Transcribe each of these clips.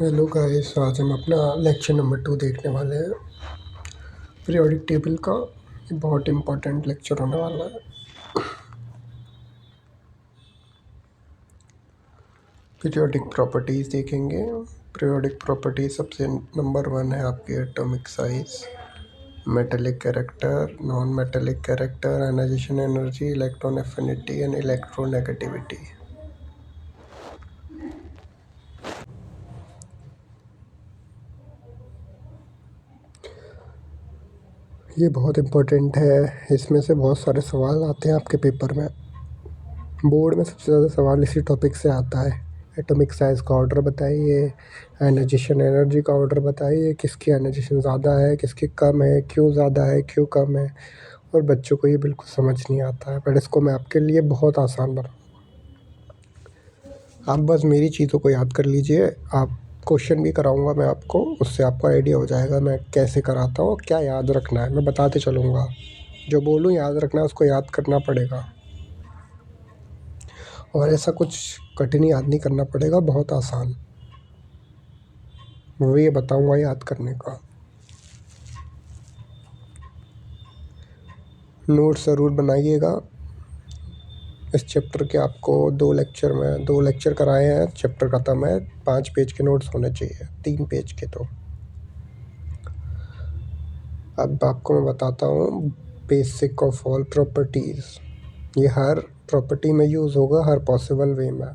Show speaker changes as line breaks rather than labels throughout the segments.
Hello guys, आज हम अपना लेक्चर नंबर 2 देखने वाले हैं। पीरियोडिक टेबल का ये बहुत इम्पोर्टेंट लेक्चर होने वाला है। पीरियोडिक प्रॉपर्टीज़ देखेंगे। पीरियोडिक प्रॉपर्टी सबसे नंबर 1 है आपकी atomic size, metallic character, non metallic character, ionisation energy, electron affinity and electronegativity. ये बहुत इम्पोर्टेंट है। इसमें से बहुत सारे सवाल आते हैं आपके पेपर में। बोर्ड में सबसे ज़्यादा सवाल इसी टॉपिक से आता है। एटॉमिक साइज़ का ऑर्डर बताइए, आयनाइजेशन एनर्जी का ऑर्डर बताइए, किसकी आयनाइजेशन ज़्यादा है, किसकी कम है, क्यों ज़्यादा है, क्यों कम है। और बच्चों को ये बिल्कुल समझ नहीं आता है, पर इसको मैं आपके लिए बहुत आसान बनाऊँ। आप बस मेरी चीज़ों को याद कर लीजिए। आप क्वेश्चन भी कराऊंगा मैं आपको, उससे आपको आइडिया हो जाएगा मैं कैसे कराता हूँ, क्या याद रखना है मैं बताते चलूँगा। जो बोलूँ याद रखना है, उसको याद करना पड़ेगा। और ऐसा कुछ कठिन याद नहीं करना पड़ेगा, बहुत आसान वे बताऊंगा याद करने का। नोट ज़रूर बनाइएगा। इस चैप्टर के आपको 2 लेक्चर कराए हैं, चैप्टर ख़त्म है। 5 पेज के नोट्स होने चाहिए, 3 पेज के। तो अब आपको मैं बताता हूँ बेसिक ऑफ ऑल प्रॉपर्टीज़। ये हर प्रॉपर्टी में यूज़ होगा, हर पॉसिबल वे में।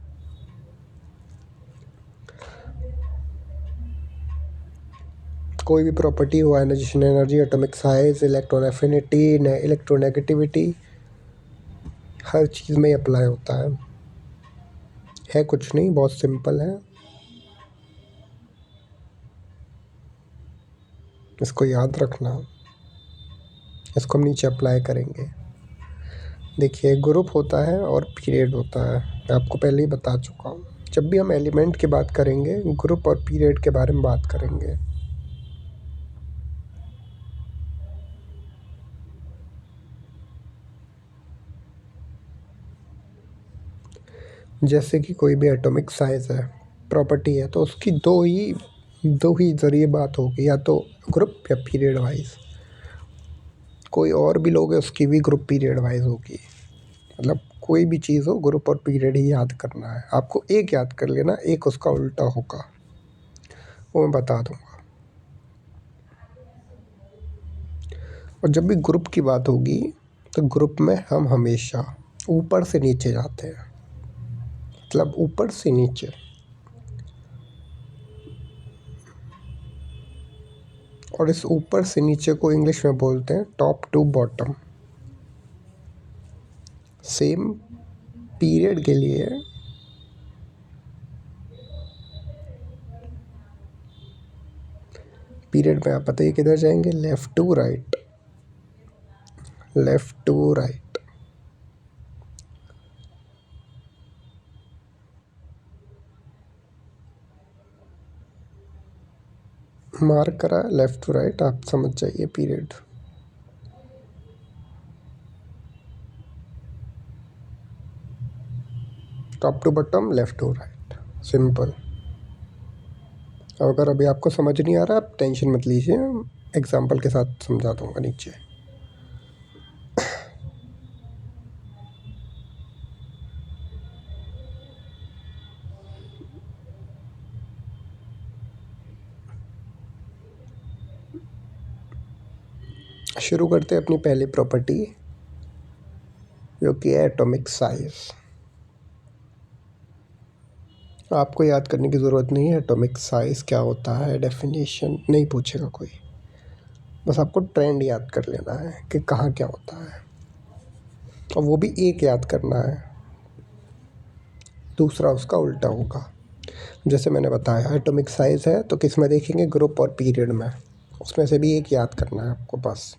कोई भी प्रॉपर्टी हो, ionization energy, atomic size, electron affinity, electronegativity, हर चीज़ में अप्लाई होता है कुछ नहीं, बहुत सिंपल है। इसको याद रखना। इसको हम नीचे अप्लाई करेंगे। देखिए, ग्रुप होता है और पीरियड होता है, मैं आपको पहले ही बता चुका हूँ। जब भी हम एलिमेंट की बात करेंगे, ग्रुप और पीरियड के बारे में बात करेंगे। जैसे कि कोई भी एटॉमिक साइज है, प्रॉपर्टी है, तो उसकी दो ही ज़रिए बात होगी, या तो ग्रुप या पीरियड वाइज। कोई और भी लोग है, उसकी भी ग्रुप पीरियड वाइज होगी। मतलब कोई भी चीज़ हो, ग्रुप और पीरियड ही याद करना है आपको। एक याद कर लेना, एक उसका उल्टा होगा, वो मैं बता दूंगा। और जब भी ग्रुप की बात होगी, तो ग्रुप में हम हमेशा ऊपर से नीचे जाते हैं, मतलब ऊपर से नीचे। और इस ऊपर से नीचे को इंग्लिश में बोलते हैं top to bottom. Same period के लिए पीरियड में आप बताइए किधर जाएंगे, left to right, left to right. Mark करा लेफ़्ट टू राइट, आप समझ जाइए period. Top to bottom, left to right, simple. अगर अभी आपको समझ नहीं आ रहा, आप टेंशन मत लीजिए, एग्जाम्पल के साथ समझा दूंगा नीचे। शुरू करते हैं अपनी पहली प्रॉपर्टी, जो कि है एटॉमिक साइज। आपको याद करने की ज़रूरत नहीं है एटॉमिक साइज़ क्या होता है, डेफिनेशन नहीं पूछेगा कोई। बस आपको ट्रेंड याद कर लेना है कि कहाँ क्या होता है, और वो भी एक याद करना है, दूसरा उसका उल्टा होगा। जैसे मैंने बताया एटॉमिक साइज़ है, तो किस में देखेंगे, ग्रुप और पीरियड में। उसमें से भी एक याद करना है आपको बस।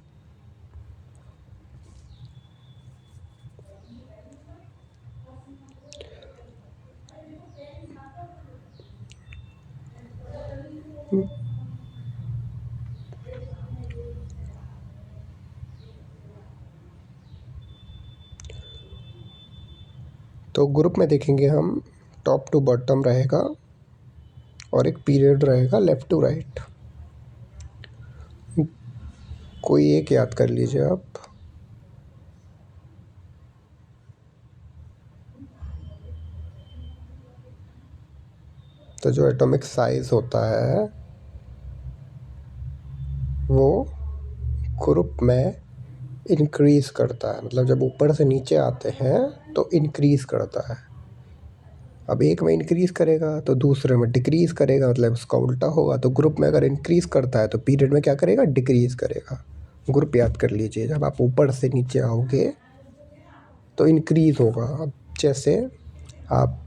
तो ग्रुप में देखेंगे हम, टॉप टू बॉटम रहेगा, और एक पीरियड रहेगा लेफ़्ट टू राइट। कोई एक याद कर लीजिए आप। तो जो एटॉमिक साइज़ होता है वो ग्रुप में इंक्रीज़ करता है, मतलब जब ऊपर से नीचे आते हैं तो इंक्रीज़ करता है। अब एक में इंक्रीज़ करेगा तो दूसरे में डिक्रीज़ करेगा, मतलब उसका उल्टा होगा। तो ग्रुप में अगर इंक्रीज़ करता है तो पीरियड में क्या करेगा, डिक्रीज़ करेगा। ग्रुप याद कर लीजिए, जब आप ऊपर से नीचे आओगे तो इंक्रीज़ होगा। अब जैसे आप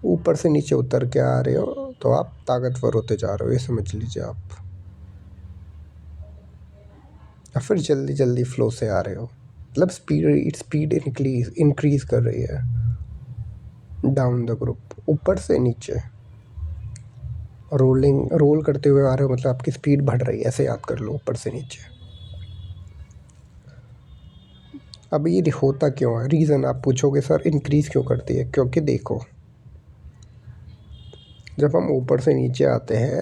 ऊपर से नीचे उतर के आ रहे हो तो आप ताकतवर होते जा रहे हो, ये समझ लीजिए आप। या फिर जल्दी जल्दी फ्लो से आ रहे हो, मतलब स्पीड इंक्रीज़ कर रही है डाउन द ग्रुप, ऊपर से नीचे। रोल करते हुए आ रहे हो, मतलब आपकी स्पीड बढ़ रही है, ऐसे याद कर लो, ऊपर से नीचे। अब ये होता क्यों है, रीज़न आप पूछोगे सर इंक्रीज़ क्यों करती है। क्योंकि देखो, जब हम ऊपर से नीचे आते हैं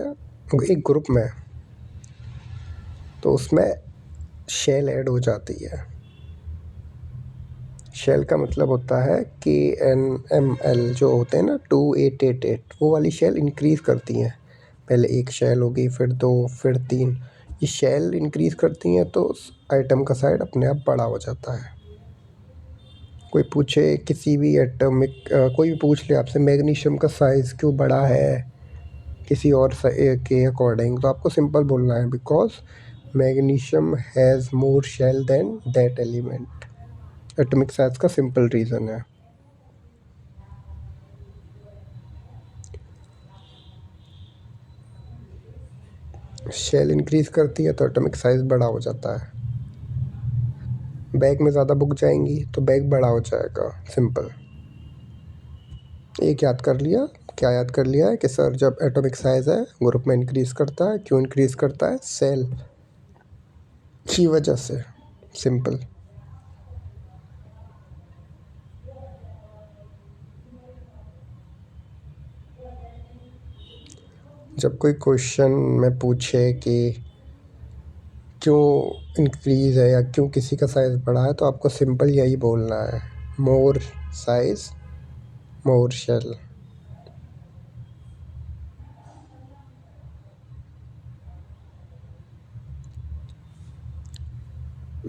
एक ग्रुप में तो उसमें शेल ऐड हो जाती है। शेल का मतलब होता है KNML, जो होते हैं ना 2888, वो वाली शेल इंक्रीज़ करती हैं। पहले एक शेल होगी, फिर 2, फिर 3। ये शेल इंक्रीज़ करती हैं तो उस आइटम का साइड अपने आप बड़ा हो जाता है। कोई पूछे किसी भी एटॉमिक कोई भी पूछ ले आपसे मैग्नीशियम का साइज़ क्यों बड़ा है किसी और के अकॉर्डिंग, तो आपको सिंपल बोलना है because magnesium has more shell than that element. Atomic size का सिंपल रीज़न है। शेल इंक्रीज़ करती है तो एटॉमिक साइज़ बड़ा हो जाता है। बैग में ज़्यादा बुक जाएंगी तो बैग बड़ा हो जाएगा, सिंपल। एक याद कर लिया, क्या याद कर लिया है कि सर जब एटॉमिक साइज़ है ग्रुप में इंक्रीज़ करता है। क्यों इंक्रीज़ करता है, सेल की वजह से, सिंपल। जब कोई क्वेश्चन में पूछे कि क्यों इंक्रीज़ है या क्यों किसी का साइज़ बढ़ा है तो आपको सिंपल यही बोलना है, more size more shell.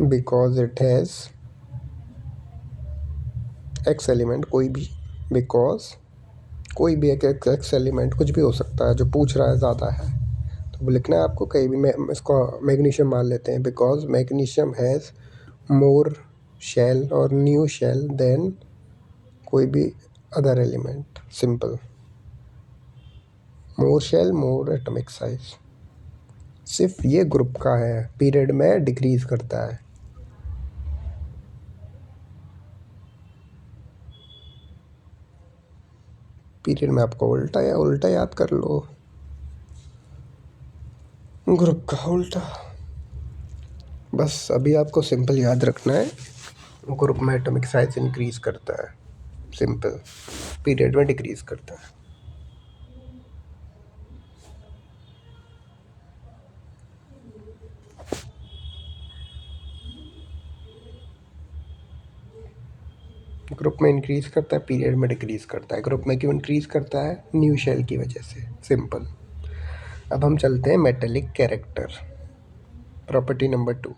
Because it has X element, कोई भी, बिकॉज कोई भी एक एक्स एलिमेंट कुछ भी हो सकता है, जो पूछ रहा है ज़्यादा है तो वो लिखना है आपको। कहीं भी इसको मैग्नीशियम मान लेते हैं, because magnesium has more shell और न्यू शेल देन कोई भी other element, simple. More shell more atomic size. सिर्फ ये ग्रुप का है, पीरियड में डिक्रीज़ करता है। पीरियड में आपको उल्टा या उल्टा याद कर लो, ग्रुप का उल्टा। बस अभी आपको सिंपल याद रखना है, ग्रुप में एटॉमिक साइज इंक्रीज़ करता है, सिंपल। पीरियड में डिक्रीज़ करता है। ग्रुप में इंक्रीज़ करता है, पीरियड में डिक्रीज़ करता है। ग्रुप में क्यों इंक्रीज़ करता है, न्यू शेल की वजह से, सिंपल। अब हम चलते हैं मेटेलिक कैरेक्टर, प्रॉपर्टी नंबर 2।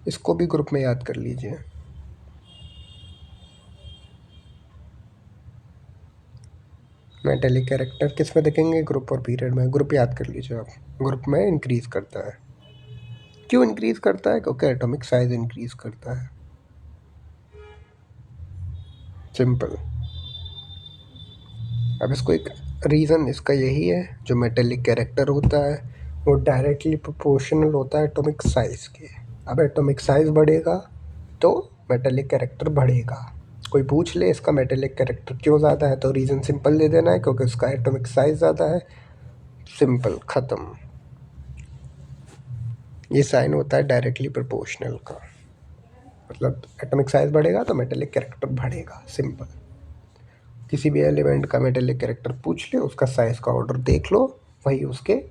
इसको भी ग्रुप में याद कर लीजिए। मेटेलिक कैरेक्टर किस में देखेंगे, ग्रुप और पीरियड में। ग्रुप याद कर लीजिए आप, ग्रुप में इंक्रीज़ करता है। क्यों इंक्रीज़ करता है, क्योंकि एटॉमिक साइज इंक्रीज़ करता है, सिंपल। अब इसको एक रीज़न इसका यही है, जो मेटेलिक कैरेक्टर होता है वो डायरेक्टली प्रोपोर्शनल होता है एटॉमिक साइज़ के। अब एटॉमिक साइज़ बढ़ेगा तो मेटेलिक कैरेक्टर बढ़ेगा। कोई पूछ ले इसका मेटेलिक कैरेक्टर क्यों ज़्यादा है, तो रीज़न सिंपल दे देना है, क्योंकि उसका एटॉमिक साइज़ ज़्यादा है। सिंपल, ख़त्म। ये साइन होता है डायरेक्टली प्रोपोर्शनल का, मतलब एटॉमिक साइज़ बढ़ेगा तो मेटेलिक कैरेक्टर बढ़ेगा। सिंपल। किसी भी एलिमेंट का मेटेलिक कैरेक्टर पूछ ले, उसका साइज़ का ऑर्डर देख लो, वही उसके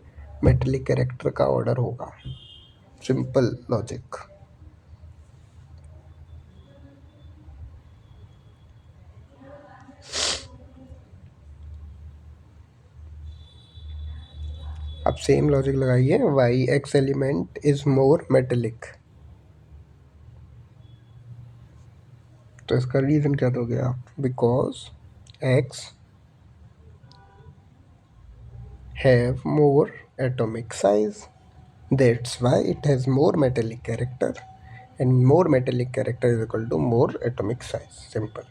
मेटेलिक कैरेक्टर का ऑर्डर होगा। Simple logic. अब सेम लॉजिक लगाइए, Y X element is more metallic, तो इसका रीज़न क्या दोगे आप? Because X have more atomic size, that's why it has more metallic character, and more metallic character is equal to more atomic size. Simple.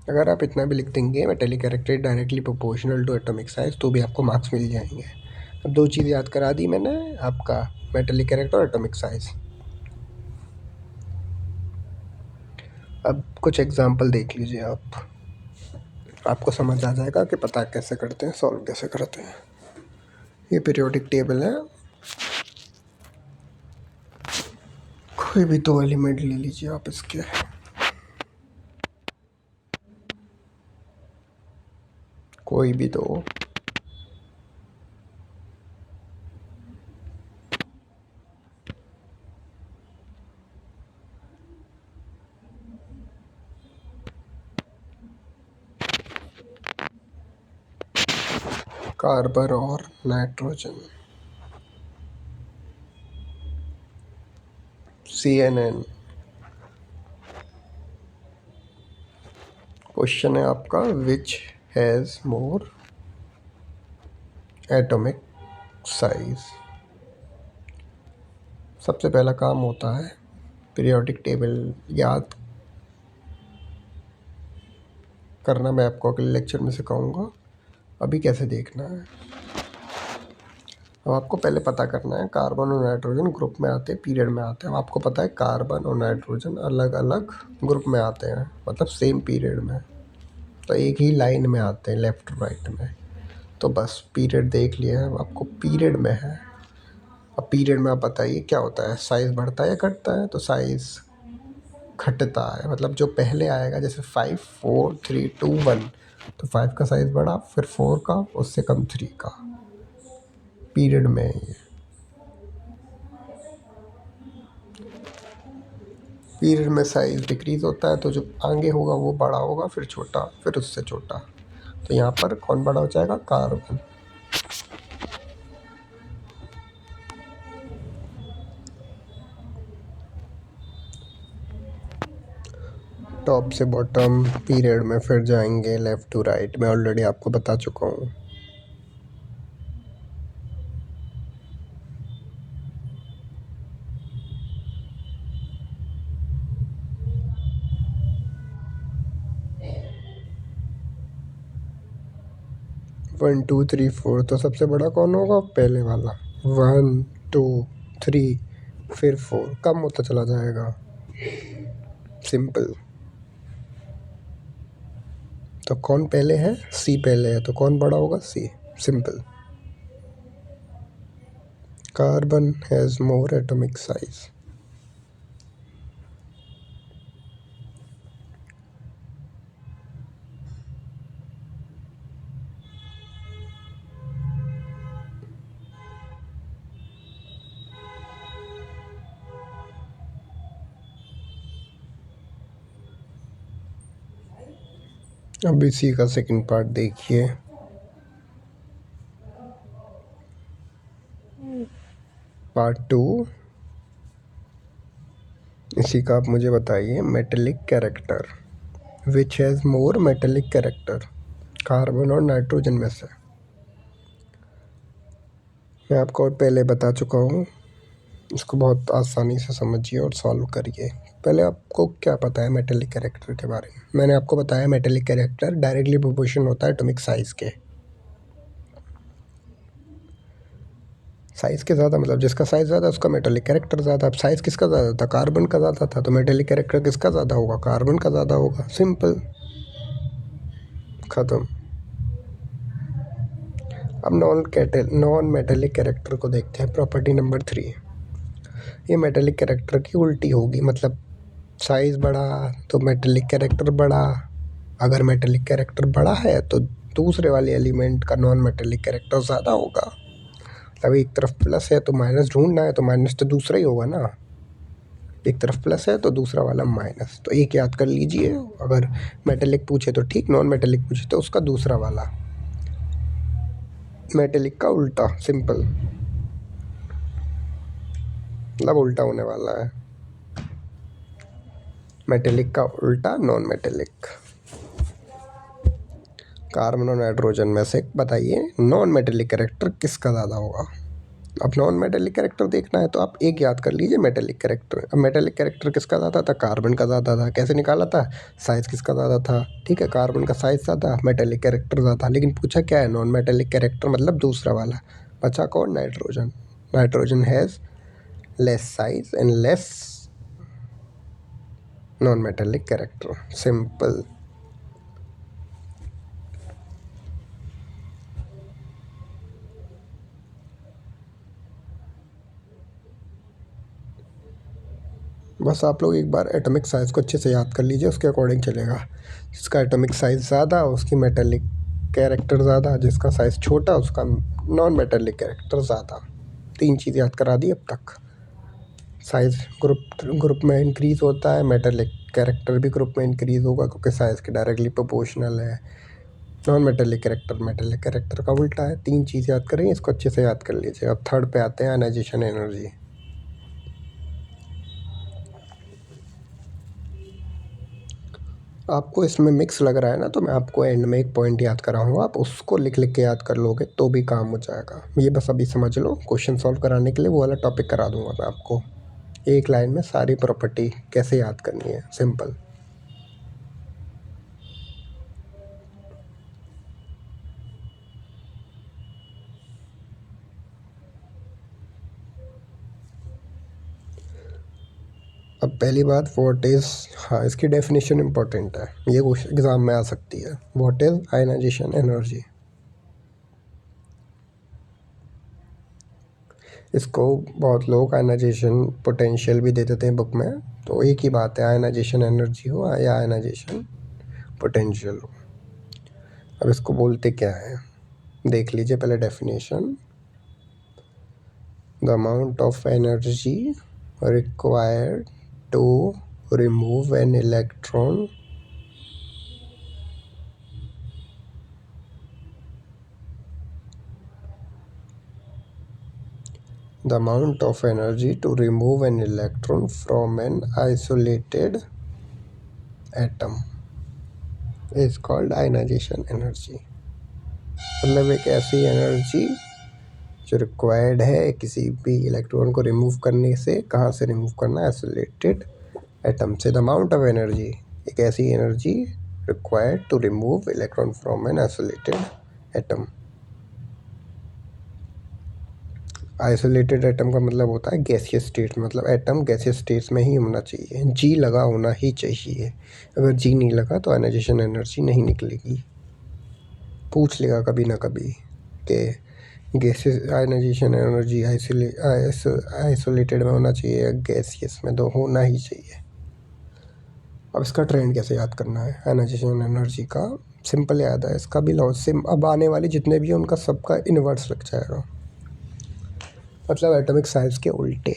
अगर आप इतना भी लिख देंगे metallic character directly proportional to atomic size, तो भी आपको marks मिल जाएंगे। अब दो चीज़ याद करा दी मैंने आपका, मेटेलिक कैरेक्टर और एटॉमिक साइज। अब कुछ एग्जांपल देख लीजिए आप, आपको समझ आ जाएगा कि पता कैसे करते हैं, सॉल्व कैसे करते हैं। ये पीरियोडिक टेबल है, कोई भी दो एलिमेंट ले लीजिए आप इसके, कोई भी दो। कार्बन और नाइट्रोजन, CNN। क्वेश्चन है आपका, which has more atomic size. सबसे पहला काम होता है पीरियोडिक टेबल याद करना, मैं आपको अगले लेक्चर में सिखाऊंगा। अभी कैसे देखना है, अब आपको पहले पता करना है कार्बन और नाइट्रोजन ग्रुप में आते हैं, पीरियड में आते हैं। अब आपको पता है कार्बन और नाइट्रोजन अलग अलग ग्रुप में आते हैं, मतलब सेम पीरियड में, तो एक ही लाइन में आते हैं लेफ़्ट राइट में। तो बस पीरियड देख लिया है, अब आपको पीरियड में है। अब पीरियड में आप बताइए क्या होता है, साइज़ बढ़ता है या घटता है? तो साइज़ घटता है, मतलब जो पहले आएगा, जैसे 5 4 3 2 1, तो 5 का साइज़ बढ़ा, फिर 4 का, उससे कम 3 का। पीरियड में ये पीरियड में साइज़ डिक्रीज़ होता है, तो जो आगे होगा वो बड़ा होगा, फिर छोटा, फिर उससे छोटा। तो यहाँ पर कौन बड़ा हो जाएगा? कार्बन। टॉप से बॉटम पीरियड में, फिर जाएंगे लेफ़्ट टू राइट। मैं ऑलरेडी आपको बता चुका हूँ। वन टू थ्री फोर, तो सबसे बड़ा कौन होगा? पहले वाला। 1 2 3, फिर 4, कम होता चला जाएगा। सिंपल। तो कौन पहले है? सी पहले है, तो कौन बड़ा होगा? C. Simple. Carbon has more atomic size. अब इसी का सेकंड पार्ट देखिए। पार्ट 2, इसी का आप मुझे बताइए, metallic character, which has more metallic character, carbon और नाइट्रोजन में से। मैं आपको पहले बता चुका हूँ, इसको बहुत आसानी से समझिए और सॉल्व करिए। पहले आपको क्या पता है मेटेलिक कैरेक्टर के बारे में? मैंने आपको बताया मेटेलिक कैरेक्टर डायरेक्टली प्रोपोर्शनल होता है एटॉमिक साइज़ के। साइज़ के ज़्यादा मतलब जिसका साइज़ ज़्यादा उसका मेटेलिक कैरेक्टर ज़्यादा। अब साइज़ किसका ज़्यादा था? कार्बन का ज़्यादा था, तो मेटेलिक कैरेक्टर किसका ज़्यादा होगा? कार्बन का ज़्यादा होगा। सिंपल, ख़त्म। अब नॉन मेटेलिक कैरेक्टर को देखते हैं, प्रॉपर्टी नंबर 3। ये मेटेलिक कैरेक्टर की उल्टी होगी, मतलब साइज़ बड़ा तो मेटेलिक कैरेक्टर बड़ा। अगर मेटेलिक कैरेक्टर बड़ा है तो दूसरे वाले एलिमेंट का नॉन मेटेलिक कैरेक्टर ज़्यादा होगा। अब एक तरफ प्लस है तो माइनस ढूंढना है, तो माइनस तो दूसरा ही होगा ना। एक तरफ प्लस है तो दूसरा वाला माइनस, तो एक याद कर लीजिए। अगर मेटेलिक पूछे तो ठीक, नॉन मेटेलिक पूछे तो उसका दूसरा वाला, मेटेलिक का उल्टा। सिंपल, मतलब उल्टा होने वाला है। मेटेलिक का उल्टा नॉन मेटेलिक। कार्बन और नाइट्रोजन में से बताइए नॉन मेटेलिक कैरेक्टर किसका ज़्यादा होगा। अब नॉन मेटेलिक कैरेक्टर देखना है तो आप एक याद कर लीजिए, मेटेलिक कैरेक्टर। अब मेटेलिक कैरेक्टर किसका ज़्यादा था? कार्बन का ज़्यादा था। कैसे निकाला था? साइज़ किसका ज़्यादा था? ठीक है, कार्बन का साइज़ ज़्यादा, मेटेलिक कैरेक्टर ज़्यादा। लेकिन पूछा क्या है? नॉन मेटेलिक कैरेक्टर, मतलब दूसरा वाला। बचा कौन? Nitrogen. Nitrogen has less size and less non metallic character. Simple. बस आप लोग एक बार एटॉमिक साइज़ को अच्छे से याद कर लीजिए, उसके अकॉर्डिंग चलेगा। जिसका एटॉमिक साइज़ ज़्यादा उसकी मेटेलिक कैरेक्टर ज़्यादा, जिसका साइज़ छोटा उसका नॉन मेटेलिक कैरेक्टर ज़्यादा। 3 चीज़ याद करा दी अब तक। साइज़ ग्रुप में इंक्रीज़ होता है, मेटेलिक कैरेक्टर भी ग्रुप में इंक्रीज़ होगा क्योंकि साइज़ के डायरेक्टली प्रोपोर्शनल है। Non metallic character metallic character का उल्टा है। 3 चीज़ याद करें, इसको अच्छे से याद कर लीजिए। अब थर्ड पे आते हैं, आयनाइजेशन एनर्जी। आपको इसमें मिक्स लग रहा है ना, तो मैं आपको एंड में एक पॉइंट याद कराऊंगा, आप उसको लिख लिख के याद कर लोगे तो भी काम हो जाएगा। ये बस अभी समझ लो, क्वेश्चन सॉल्व कराने के लिए वो वाला टॉपिक करा दूंगा मैं आपको। एक लाइन में सारी प्रॉपर्टी कैसे याद करनी है, सिंपल। अब पहली बात, व्हाट इज़, हाँ इसकी डेफिनेशन इम्पोर्टेंट है, ये क्वेश्चन एग्ज़ाम में आ सकती है। What is ionisation energy. इसको बहुत लोग आयनाइजेशन पोटेंशियल भी दे देते हैं बुक में, तो एक ही बात है, आयनाइजेशन एनर्जी हो या आयनाइजेशन पोटेंशियल हो। अब इसको बोलते क्या है देख लीजिए पहले definition. The amount of energy required to remove an electron the amount of energy to remove an electron from an isolated atom is called ionization energy। मतलब एक ऐसी एनर्जी जो रिक्वायर्ड है किसी भी इलेक्ट्रॉन को रिमूव करने से। कहाँ से रिमूव करना है? आइसोलेटेड एटम से। द अमाउंट ऑफ एनर्जी, एक ऐसी energy required to remove electron from an isolated atom. Isolated atom का मतलब होता है गैसियस स्टेट, मतलब एटम गैसियस स्टेट्स में ही होना चाहिए, जी लगा होना ही चाहिए। अगर जी नहीं लगा तो आयनाइजेशन एनर्जी नहीं निकलेगी। पूछ लेगा कभी ना कभी कि गैसियस आयनाइजेशन एनर्जी आइसोलेटेड में होना चाहिए या गैसियस में, तो होना ही चाहिए। अब इसका ट्रेंड कैसे याद करना है आयनाइजेशन एनर्जी का? सिंपल याद है, इसका भी लॉ अब आने वाले जितने भी हैं उनका सबका इन्वर्स लग जाएगा, मतलब एटॉमिक साइज के उल्टे।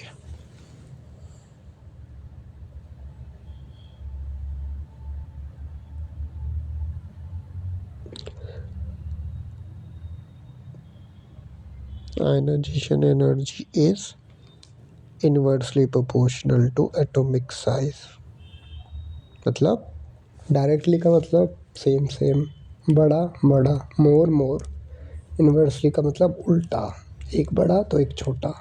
Ionization energy is inversely proportional to atomic size। मतलब डायरेक्टली का मतलब सेम सेम, बड़ा बड़ा, मोर मोर। इन्वर्सली का मतलब उल्टा, एक बड़ा तो एक छोटा।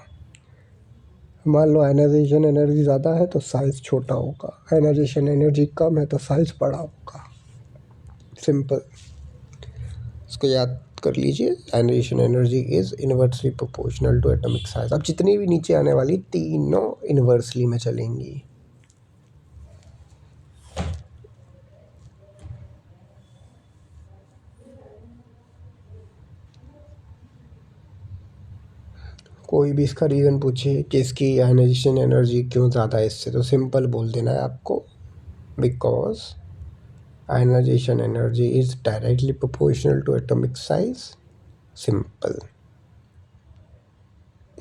मान लो आयनाइजेशन एनर्जी ज़्यादा है तो साइज़ छोटा होगा, आयनाइजेशन एनर्जी कम है तो साइज़ बड़ा होगा। सिंपल, इसको याद कर लीजिए, ionisation energy is inversely proportional to atomic size. अब जितनी भी नीचे आने वाली तीनों इनवर्सली में चलेंगी। कोई भी इसका रीज़न पूछे कि इसकी आयनाइजेशन एनर्जी क्यों ज़्यादा है इससे, तो सिंपल बोल देना है आपको, because ionization energy is directly proportional to atomic size. Simple.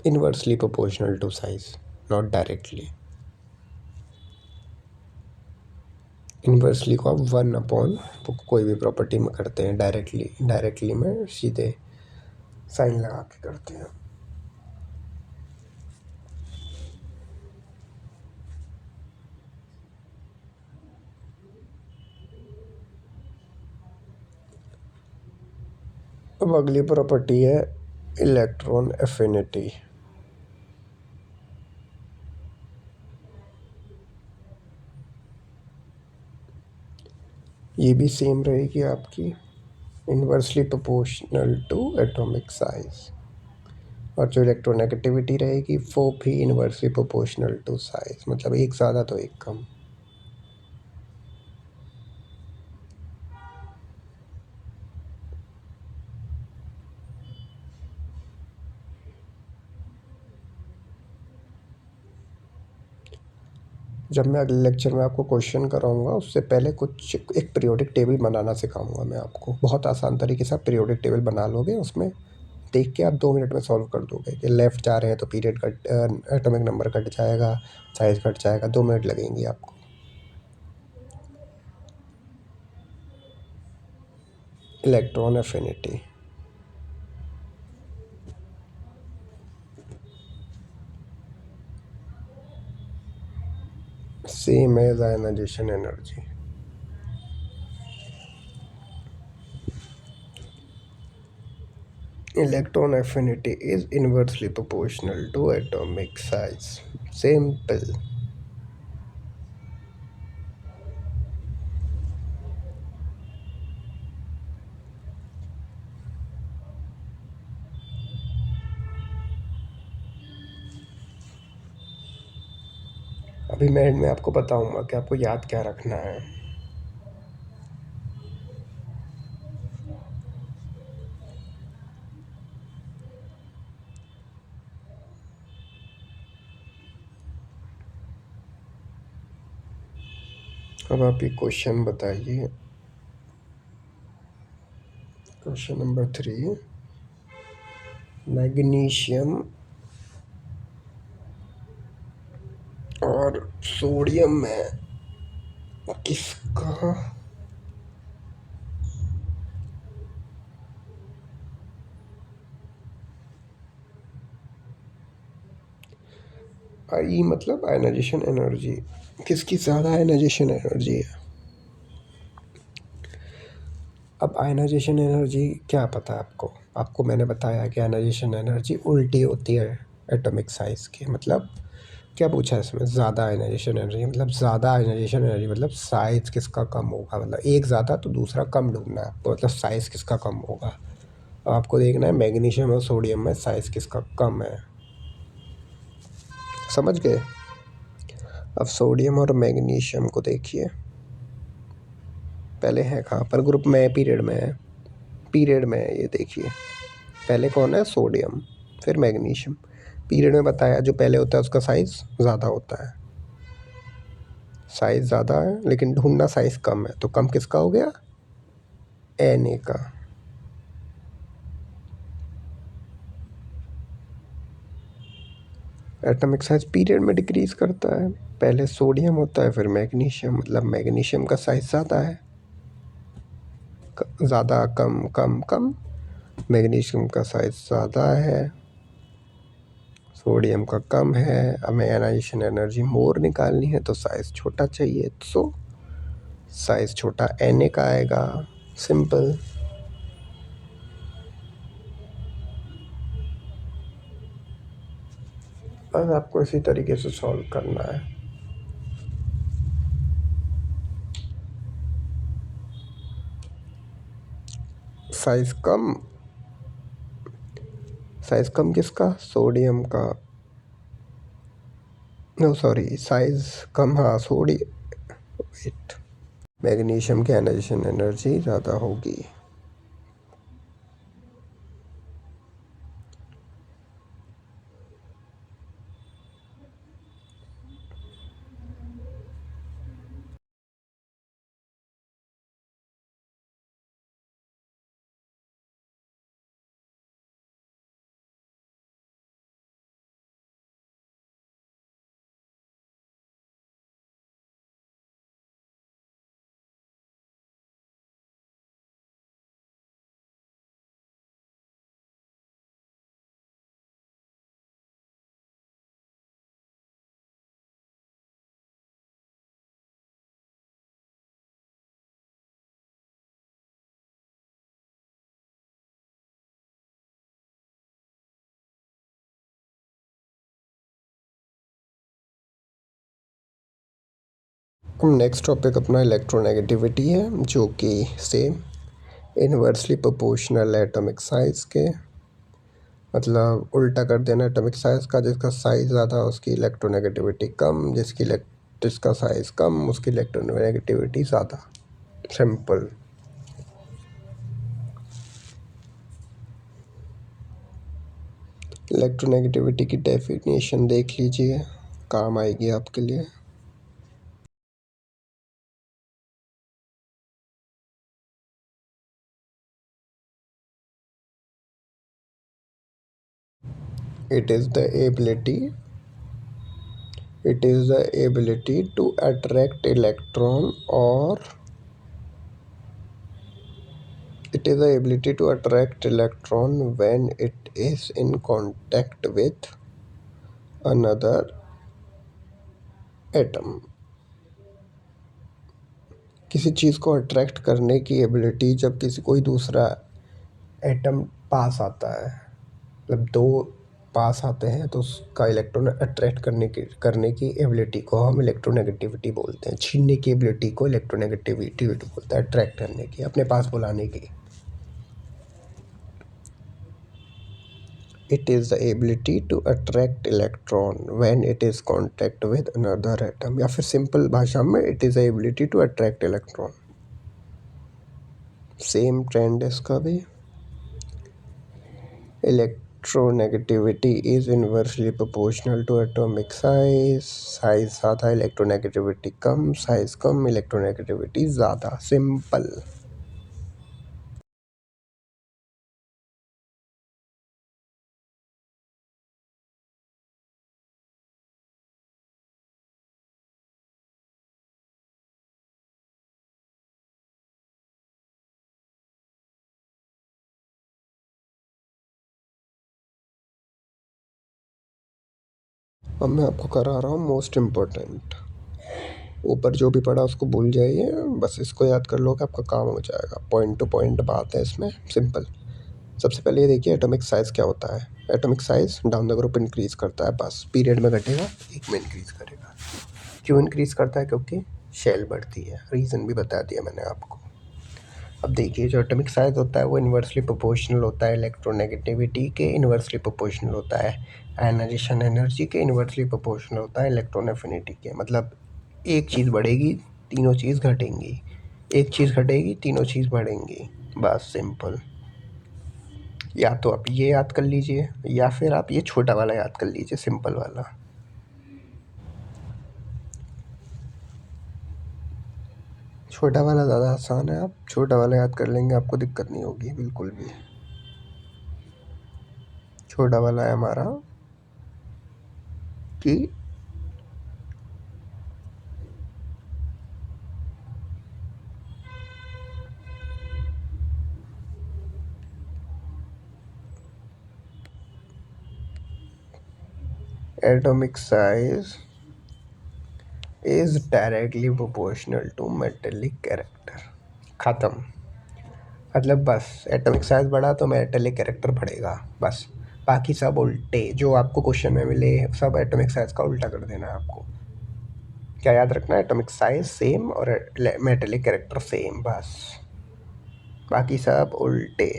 Inversely proportional to size, not directly. Inversely को आप 1/, कोई भी प्रॉपर्टी में करते हैं डायरेक्टली, डायरेक्टली में सीधे साइन लगा के करते हैं। अब अगली प्रॉपर्टी है इलेक्ट्रॉन एफिनिटी। ये भी सेम रहेगी आपकी, inversely proportional to atomic size. और जो इलेक्ट्रोनेगेटिविटी रहेगी वो भी इनवर्सली प्रोपोर्शनल टू साइज, मतलब एक ज़्यादा तो एक कम। जब मैं अगले लेक्चर में आपको क्वेश्चन कराऊंगा उससे पहले कुछ एक पीरियोडिक टेबल बनाना सिखाऊंगा मैं आपको। बहुत आसान तरीके से आप पीरियोडिक टेबल बना लोगे, उसमें देख के आप 2 मिनट में सॉल्व कर दोगे कि लेफ़्ट जा रहे हैं तो period cut, atomic number cut जाएगा, साइज कट जाएगा, 2 मिनट लगेंगे आपको। Electron affinity same as ionisation energy. Electron affinity is inversely proportional to atomic size. Simple. अभी मैं एंड में आपको बताऊंगा कि आपको याद क्या रखना है। अब आप ये क्वेश्चन बताइए, क्वेश्चन नंबर 3, मैग्नीशियम और सोडियम में किसका आई मतलब आयनाइजेशन एनर्जी, किसकी ज़्यादा आयनाइजेशन एनर्जी है। अब आयनाइजेशन एनर्जी क्या पता है आपको? आपको मैंने बताया कि आयनाइजेशन एनर्जी उल्टी होती है एटॉमिक साइज़ की। मतलब क्या पूछा है इसमें? ज़्यादा आयनाइजेशन एनर्जी मतलब ज़्यादा आयनाइजेशन एनर्जी मतलब साइज़ किसका कम होगा, मतलब एक ज़्यादा तो दूसरा कम ढूंढना है आपको, मतलब साइज़ किसका कम होगा। आपको देखना है मैग्नीशियम और सोडियम में साइज़ किसका कम है। समझ गए? अब सोडियम और मैग्नीशियम को देखिए, पहले है कहाँ पर, ग्रुप में है, पीरियड में है, पीरियड में है। ये देखिए पहले कौन है? सोडियम, फिर मैग्नीशियम। पीरियड में बताया जो पहले होता है उसका साइज़ ज़्यादा होता है, साइज़ ज़्यादा है लेकिन ढूंढना साइज़ कम है, तो कम किसका हो गया? Na का। एटॉमिक साइज पीरियड में डिक्रीज करता है, पहले सोडियम होता है फिर मैग्नीशियम, मतलब मैग्नीशियम का साइज़ ज़्यादा है, ज़्यादा कम कम कम, मैग्नीशियम का साइज़ ज़्यादा है, सोडियम का कम है। हमें आयनाइजेशन एनर्जी मोर निकालनी है तो साइज़ छोटा चाहिए, सो साइज़ छोटा Na का आएगा। सिंपल। बस आपको इसी तरीके से सॉल्व करना है। साइज़ कम साइज़ कम किसका? सोडियम का। नो सॉरी, साइज़ कम, हाँ वेट, मैग्नीशियम की आयनाइजेशन एनर्जी ज़्यादा होगी। नेक्स्ट टॉपिक अपना इलेक्ट्रोनेगेटिविटी है, जो कि same inversely proportional atomic size के, मतलब उल्टा कर देना एटॉमिक साइज़ का। जिसका साइज़ ज़्यादा उसकी इलेक्ट्रोनेगेटिविटी कम, जिसका साइज़ कम उसकी इलेक्ट्रोनेगेटिविटी ज़्यादा। सिंपल। इलेक्ट्रोनेगेटिविटी की डेफिनेशन देख लीजिए, काम आएगी आपके लिए। It is the ability it is the ability to attract electron or it is the ability to attract electron when it is in contact with another atom। किसी चीज़ को अट्रैक्ट करने की एबिलिटी जब कोई दूसरा एटम पास आता है, मतलब दो पास आते हैं तो उसका इलेक्ट्रॉन अट्रैक्ट करने की एबिलिटी को हम इलेक्ट्रोनेगेटिविटी बोलते हैं। छीनने की एबिलिटी को इलेक्ट्रोनेगेटिविटी बोलते हैं, अट्रैक्ट करने की, अपने पास बुलाने की। It is the ability to attract electron when it is contact with another atom, या फिर सिंपल भाषा में it is the ability to attract electron. Same trend इसका भी। Electronegativity is inversely proportional to atomic size. Size ज़्यादा electronegativity कम, size कम electronegativity ज़्यादा। सिंपल। अब मैं आपको करा रहा हूँ मोस्ट इम्पोर्टेंट। ऊपर जो भी पढ़ा उसको भूल जाइए, बस इसको याद कर लो कि आपका काम हो जाएगा। पॉइंट टू पॉइंट बात है इसमें, सिंपल। सबसे पहले ये देखिए एटॉमिक साइज़ क्या होता है। Atomic size down the group increase करता है, बस पीरियड में घटेगा, एक में इंक्रीज़ करेगा। क्यों इंक्रीज़ करता है? क्योंकि शेल बढ़ती है। रीज़न भी बता दिया मैंने आपको। अब देखिए जो एटॉमिक साइज़ होता है वो इन्वर्सली प्रोपोर्शनल होता है इलेक्ट्रोनेगेटिविटी के, इन्वर्सली प्रोपोर्शनल होता है आयनाइजेशन एनर्जी के, इन्वर्सली प्रोपोर्शनल होता है इलेक्ट्रॉन एफिनिटी के। मतलब एक चीज़ बढ़ेगी, तीनों चीज़ घटेंगी, एक चीज़ घटेगी, तीनों चीज़ बढ़ेंगी। बस सिंपल। या तो आप ये याद कर लीजिए या फिर आप ये छोटा वाला याद कर लीजिए, सिंपल वाला। छोटा वाला ज़्यादा आसान है, आप छोटा वाला याद कर लेंगे, आपको दिक्कत नहीं होगी बिल्कुल भी। छोटा वाला है हमारा कि atomic size is directly proportional to metallic character। ख़त्म। मतलब बस एटॉमिक साइज बढ़ा तो मेटेलिक कैरेक्टर बढ़ेगा, बस। बाकी सब उल्टे जो आपको क्वेश्चन में मिले सब एटॉमिक साइज का उल्टा कर देना है आपको। क्या याद रखना है? एटॉमिक साइज सेम और मेटेलिक कैरेक्टर सेम, बस। बाकी सब उल्टे।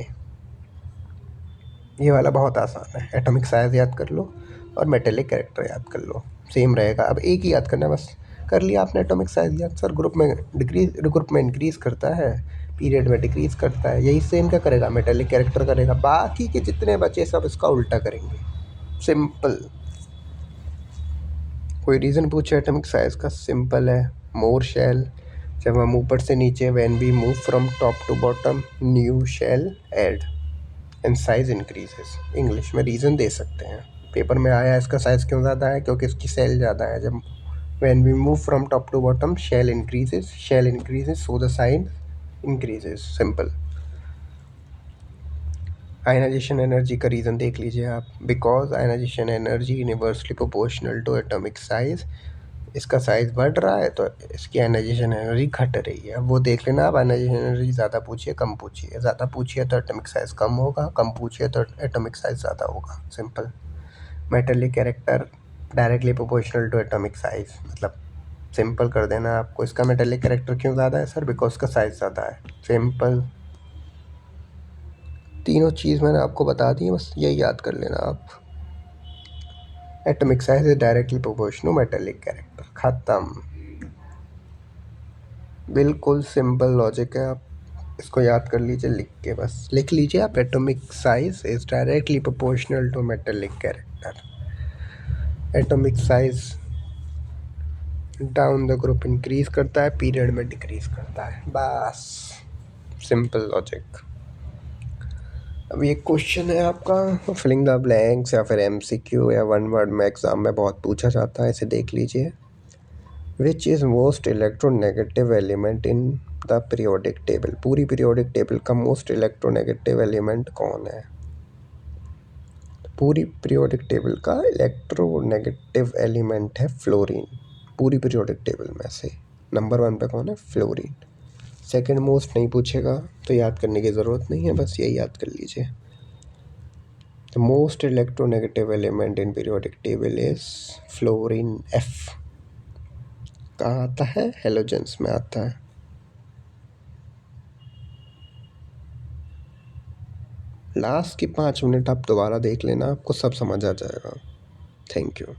ये वाला बहुत आसान है, एटॉमिक साइज़ याद कर लो और मेटेलिक कैरेक्टर याद कर लो, सेम रहेगा। अब एक ही याद करना है बस, कर लिया आपने एटॉमिक साइज़ याद। सर ग्रुप में इंक्रीज़ करता है, पीरियड में डिक्रीज़ करता है, यही सेम क्या करेगा, मेटेलिक कैरेक्टर करेगा। बाकी के जितने बचे सब इसका उल्टा करेंगे, सिंपल। कोई रीज़न पूछे एटॉमिक साइज़ का, सिंपल है, मोर शेल। जब हम ऊपर से नीचे, when we move from top to bottom, new shell add and size increases. English में रीज़न दे सकते हैं, पेपर में आया इसका साइज़ क्यों ज़्यादा है, क्योंकि इसकी सेल ज़्यादा है। जब when we move from top to bottom, shell increases so the size increases, simple. Ionization energy का रीज़न देख लीजिए आप, because ionization energy universally proportional to atomic size. इसका साइज़ बढ़ रहा है तो इसकी आयनाइजेशन एनर्जी घट रही है। अब वो देख लेना आप, आयनाइजेशन एनर्जी ज़्यादा पूछिए कम पूछिए, ज़्यादा पूछिए तो एटॉमिक साइज़ कम होगा, कम पूछिए तो एटॉमिक साइज़ ज़्यादा होगा, simple. Metallic character directly proportional to atomic size, मतलब सिंपल कर देना आपको। इसका मेटेलिक कैरेक्टर क्यों ज़्यादा है सर, बिकॉज का साइज़ ज़्यादा है, सिंपल। तीनों चीज़ मैंने आपको बता दी है, बस यही याद कर लेना आप। Atomic size is directly proportional metallic character, ख़त्म। बिल्कुल सिंपल लॉजिक है, आप इसको याद कर लीजिए, लिख के बस लिख लीजिए आप, atomic size is directly proportional to metallic character. Atomic size down the group increase करता है, पीरियड में डिक्रीज करता है, बस सिंपल लॉजिक। अब ये क्वेश्चन है आपका फिलिंग द ब्लैंक्स या फिर एमसीक्यू या वन वर्ड में एग्ज़ाम में बहुत पूछा जाता है, इसे देख लीजिए। Which is most electronegative element in the periodic table, पूरी पीरियोडिक टेबल का मोस्ट इलेक्ट्रोनेगेटिव एलिमेंट कौन है। पूरी पीरियोडिक टेबल का इलेक्ट्रोनेगेटिव एलिमेंट है फ्लोरीन, पूरी पीरियोडिक टेबल में से नंबर 1 पे कौन है, फ्लोरीन। सेकंड मोस्ट नहीं पूछेगा तो याद करने की ज़रूरत नहीं है, बस यही याद कर लीजिए। The most electronegative element in periodic table is fluorine, F. कहाँ आता है, हेलोजेंस में आता है। लास्ट की 5 मिनट आप दोबारा देख लेना, आपको सब समझ आ जाएगा। Thank you.